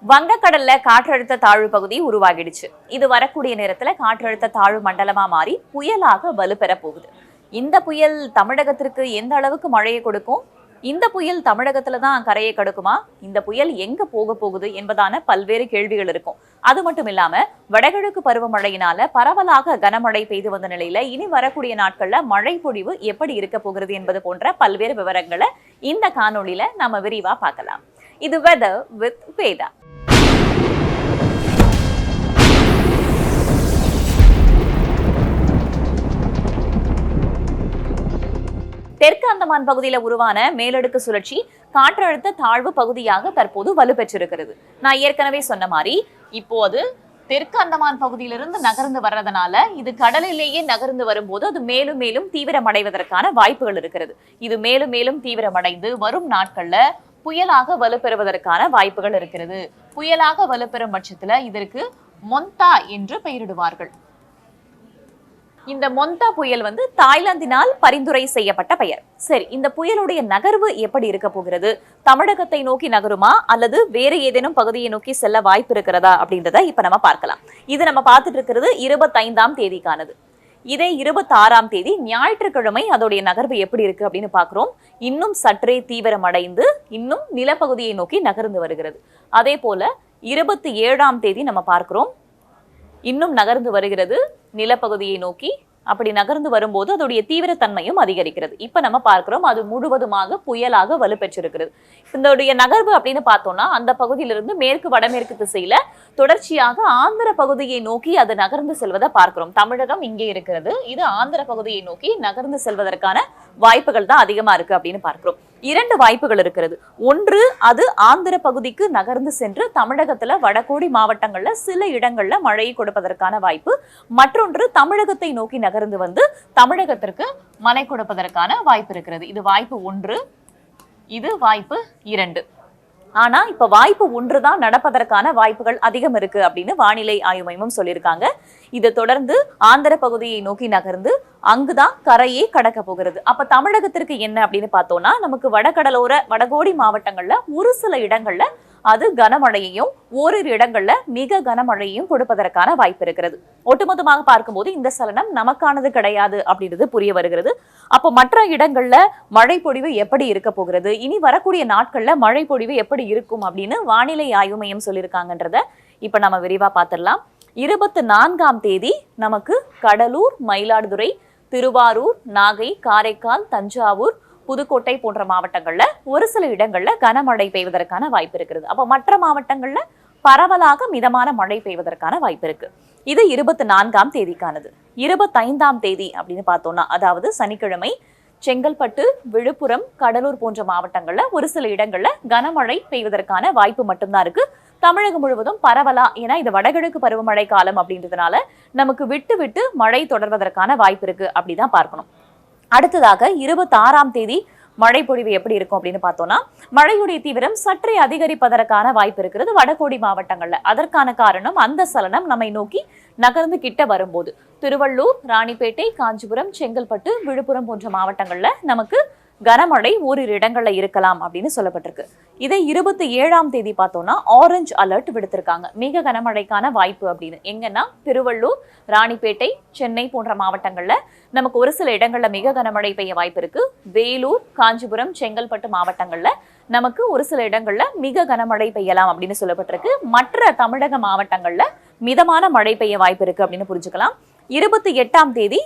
வங்கக்கடல்ல காற்றழுத்த தாழ்வு பகுதி உருவாகிடுச்சு. இது வரக்கூடிய நேரத்துல காற்றழுத்த தாழ்வு மண்டலமா மாறி புயலாக வலுப்பெற போகுது. இந்த புயல் தமிழகத்திற்கு எந்த அளவுக்கு மழையை கொடுக்கும்? இந்த புயல் தமிழகத்துல தான் கரையை கடக்குமா? இந்த புயல் எங்க போக போகுது என்பதான பல்வேறு கேள்விகள் இருக்கும். அது மட்டும் இல்லாம வடகிழக்கு பருவமழையினால பரவலாக கனமழை பெய்து வந்த நிலையில இனி வரக்கூடிய நாட்கள்ல மழை பொழிவு எப்படி இருக்க போகிறது என்பது போன்ற பல்வேறு விவரங்களை இந்த காணொளியில நாம விரிவா பார்க்கலாம். இது வெதர் வித் வேதா. தெற்கு அந்தமான் பகுதியில உருவான மேலடுக்கு சுழற்சி காற்றழுத்த தாழ்வு பகுதியாக தற்போது வலுப்பெற்றிருக்கிறது. நான் ஏற்கனவே சொன்ன மாதிரி இப்போது தெற்கு அந்தமான் பகுதியிலிருந்து நகர்ந்து வர்றதுனால இது கடலிலேயே நகர்ந்து வரும்போது அது மேலும் மேலும் தீவிரமடைவதற்கான வாய்ப்புகள் இருக்கிறது. இது மேலும் மேலும் தீவிரமடைந்து வரும் நாட்கள்ல புயலாக வலுப்பெறுவதற்கான வாய்ப்புகள் இருக்கிறது. புயலாக வலுப்பெறும் பட்சத்துல இதற்கு மொந்தா என்று பெயரிடுவார்கள். இந்த மொந்தா புயல் தாய்லாந்தினால் பரிந்துரை செய்யப்பட்ட பெயர். சரி, இந்த புயலுடைய நகர்வு எப்படி இருக்க போகிறது? தமிழகத்தை நோக்கி நகருமா அல்லது வேற ஏதேனும் பகுதியை நோக்கி செல்ல வாய்ப்பு இருக்கிறதா அப்படின்றத இப்ப நம்ம பார்க்கலாம். இது நம்ம பார்த்துட்டு இருக்கிறது 25ஆம் தேதிக்கானது. இதே 26ஆம் தேதி ஞாயிற்றுக்கிழமை அதோடைய நகர்வு எப்படி இருக்கு அப்படின்னு பாக்குறோம். இன்னும் சற்றே தீவிரமடைந்து இன்னும் நிலப்பகுதியை நோக்கி நகர்ந்து வருகிறது. அதே போல 27ஆம் தேதி நம்ம பார்க்கிறோம், இன்னும் நகர்ந்து வருகிறது நிலப்பகுதியை நோக்கி. அப்படி நகர்ந்து வரும்போது அதோடைய தீவிரத்தன்மையும் அதிகரிக்கிறது. இப்ப நம்ம பார்க்கிறோம் அது முழுவதுமாக புயலாக வலுப்பெற்றிருக்கிறது. இதோடைய நகர்வு அப்படின்னு பார்த்தோம்னா அந்த பகுதியிலிருந்து மேற்கு வடமேற்கு திசையில தொடர்ச்சியாக ஆந்திர பகுதியை நோக்கி அது நகர்ந்து செல்வதை பார்க்கிறோம். தமிழகம் இங்கே இருக்கிறது, இது ஆந்திர பகுதியை நோக்கி நகர்ந்து செல்வதற்கான வாய்ப்புகள் தான் அதிகமா இருக்கு அப்படின்னு பார்க்கிறோம். 2 வாய்ப்புகள் இருக்கிறது. ஒன்று, அது ஆந்திர பகுதிக்கு நகர்ந்து சென்று தமிழகத்துல வடகோடி மாவட்டங்கள்ல சில இடங்கள்ல மழையை கொடுப்பதற்கான வாய்ப்பு. மற்றொன்று, தமிழகத்தை நோக்கி நகர்ந்து வந்து தமிழகத்திற்கு மழை கொடுப்பதற்கான வாய்ப்பு இருக்கிறது. இது வாய்ப்பு 1, இது வாய்ப்பு 2. ஆனா இப்ப வாய்ப்பு 1 தான் நடப்பதற்கான வாய்ப்புகள் அதிகம் இருக்கு அப்படின்னு வானிலை ஆய்வு மையம் சொல்லியிருக்காங்க. இதை தொடர்ந்து ஆந்திர பகுதியை நோக்கி நகர்ந்து அங்குதான் கரையே கடக்க போகிறது. அப்ப தமிழகத்திற்கு என்ன அப்படின்னு பார்த்தோம்னா நமக்கு வடகோடி மாவட்டங்கள்ல ஒரு சில இடங்கள்ல அது கனமழையையும் ஓரிரு இடங்கள்ல மிக கனமழையையும் கொடுப்பதற்கான வாய்ப்பு இருக்கிறது. ஒட்டுமொத்தமாக பார்க்கும்போது இந்த சலனம் நமக்கானது கிடையாது அப்படின்றது புரிய வருகிறது. அப்போ மற்ற இடங்கள்ல மழை பொழிவு எப்படி இருக்க போகிறது, இனி வரக்கூடிய நாட்கள்ல மழை பொழிவு எப்படி இருக்கும் அப்படின்னு வானிலை ஆய்வு மையம் சொல்லியிருக்காங்கன்றத இப்ப நம்ம விரிவா பார்த்திடலாம். 24ஆம் தேதி நமக்கு கடலூர், மயிலாடுதுறை, திருவாரூர், நாகை, காரைக்கால், தஞ்சாவூர், புதுக்கோட்டை போன்ற மாவட்டங்கள்ல ஒரு சில இடங்கள்ல கனமழை பெய்வதற்கான வாய்ப்பு இருக்கிறது. அப்ப மற்ற மாவட்டங்கள்ல பரவலாக மிதமான மழை பெய்வதற்கான வாய்ப்பு இருக்கு. இது 24ஆம் தேதிக்கானது. 25ஆம் தேதி அப்படின்னு பார்த்தோம்னா அதாவது சனிக்கிழமை செங்கல்பட்டு, விழுப்புரம், கடலூர் போன்ற மாவட்டங்கள்ல ஒரு சில இடங்கள்ல கனமழை பெய்வதற்கான வாய்ப்பு மட்டும்தான் இருக்கு. தமிழகம் முழுவதும் பரவலா, ஏன்னா இது வடகிழக்கு பருவமழை காலம் அப்படின்றதுனால நமக்கு விட்டு விட்டு மழை தொடர்வதற்கான வாய்ப்பு இருக்கு அப்படிதான் பார்க்கணும். அடுத்ததாக 26ஆம் தேதி மழை பொழிவு எப்படி இருக்கும் அப்படின்னு பார்த்தோம்னா மழையுடைய தீவிரம் சற்றே அதிகரிப்பதற்கான வாய்ப்பு இருக்கிறது வடகோடி மாவட்டங்கள்ல. அதற்கான காரணம் அந்த சலனம் நம்மை நோக்கி நகர்ந்து கிட்ட வரும்போது திருவள்ளூர், ராணிப்பேட்டை, காஞ்சிபுரம், செங்கல்பட்டு, விழுப்புரம் போன்ற மாவட்டங்கள்ல நமக்கு கனமழை ஓரிரு இடங்கள்ல இருக்கலாம் அப்படின்னு சொல்லப்பட்டிருக்கு. இதை 27ஆம் தேதி பார்த்தோம்னா ஆரஞ்சு அலர்ட் விடுத்திருக்காங்க, மிக கனமழைக்கான வாய்ப்பு அப்படின்னு. எங்கன்னா திருவள்ளூர், ராணிப்பேட்டை, சென்னை போன்ற மாவட்டங்கள்ல நமக்கு ஒரு சில இடங்கள்ல மிக கனமழை பெய்ய வாய்ப்பு இருக்கு. வேலூர், காஞ்சிபுரம், செங்கல்பட்டு மாவட்டங்கள்ல நமக்கு ஒரு சில இடங்கள்ல மிக கனமழை பெய்யலாம் அப்படின்னு சொல்லப்பட்டிருக்கு. மற்ற தமிழக மாவட்டங்கள்ல மிதமான மழை பெய்ய வாய்ப்பு இருக்கு அப்படின்னு புரிஞ்சுக்கலாம். 28ஆம் தேதி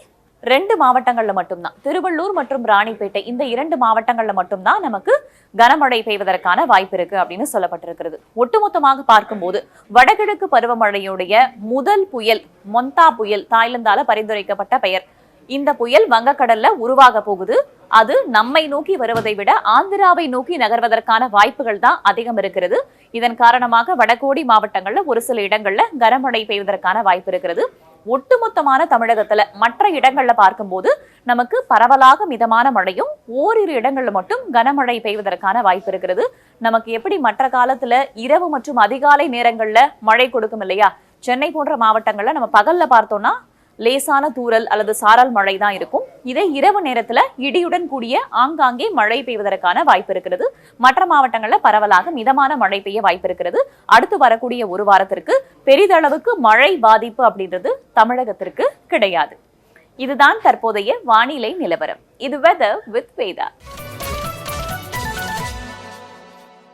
2 மாவட்டங்கள்ல மட்டும்தான், திருவள்ளூர் மற்றும் ராணிப்பேட்டை, இந்த 2 மாவட்டங்கள்ல மட்டும்தான் நமக்கு கனமழை பெய்வதற்கான வாய்ப்பு இருக்கு அப்படின்னு சொல்லப்பட்டிருக்கிறது. ஒட்டுமொத்தமாக பார்க்கும்போது வடகிழக்கு பருவமழையுடைய முதல் புயல் மொந்தா புயல், தாய்லாந்தால பரிந்துரைக்கப்பட்ட பெயர். இந்த புயல் வங்கக்கடல்ல உருவாக போகுது. அது நம்மை நோக்கி வருவதை விட ஆந்திராவை நோக்கி நகர்வதற்கான வாய்ப்புகள் தான் அதிகம் இருக்கிறது. இதன் காரணமாக வடகோடி மாவட்டங்கள்ல ஒரு சில இடங்கள்ல கனமழை பெய்வதற்கான வாய்ப்பு இருக்கிறது. ஒட்டுமொத்தமான தமிழகத்துல மற்ற இடங்கள்ல பார்க்கும்போது நமக்கு பரவலாக மிதமான மழையும் ஓரிரு இடங்கள்ல மட்டும் கனமழை பெய்வதற்கான வாய்ப்பு இருக்கிறது. நமக்கு எப்படி மற்ற காலத்துல இரவு மற்றும் அதிகாலை நேரங்கள்ல மழை கொடுக்கும் இல்லையா, சென்னை போன்ற மாவட்டங்கள்ல நம்ம பகல்ல பார்த்தோம்னா லேசான தூறல் அல்லது சாரல் மழை தான் இருக்கும். இதே இரவு நேரத்துல இடியுடன் கூடிய ஆங்காங்கே மழை பெய்வதற்கான வாய்ப்பு இருக்கிறது. மற்ற மாவட்டங்கள்ல பரவலாக மிதமான மழை பெய்ய வாய்ப்பு இருக்கிறது. அடுத்து வரக்கூடிய ஒரு வாரத்திற்கு பெரிதளவுக்கு மழை பாதிப்பு அப்படின்றது தமிழகத்திற்கு கிடையாது. இதுதான் தற்போதைய வானிலை நிலவரம். இது வெதர் வித் வேதா.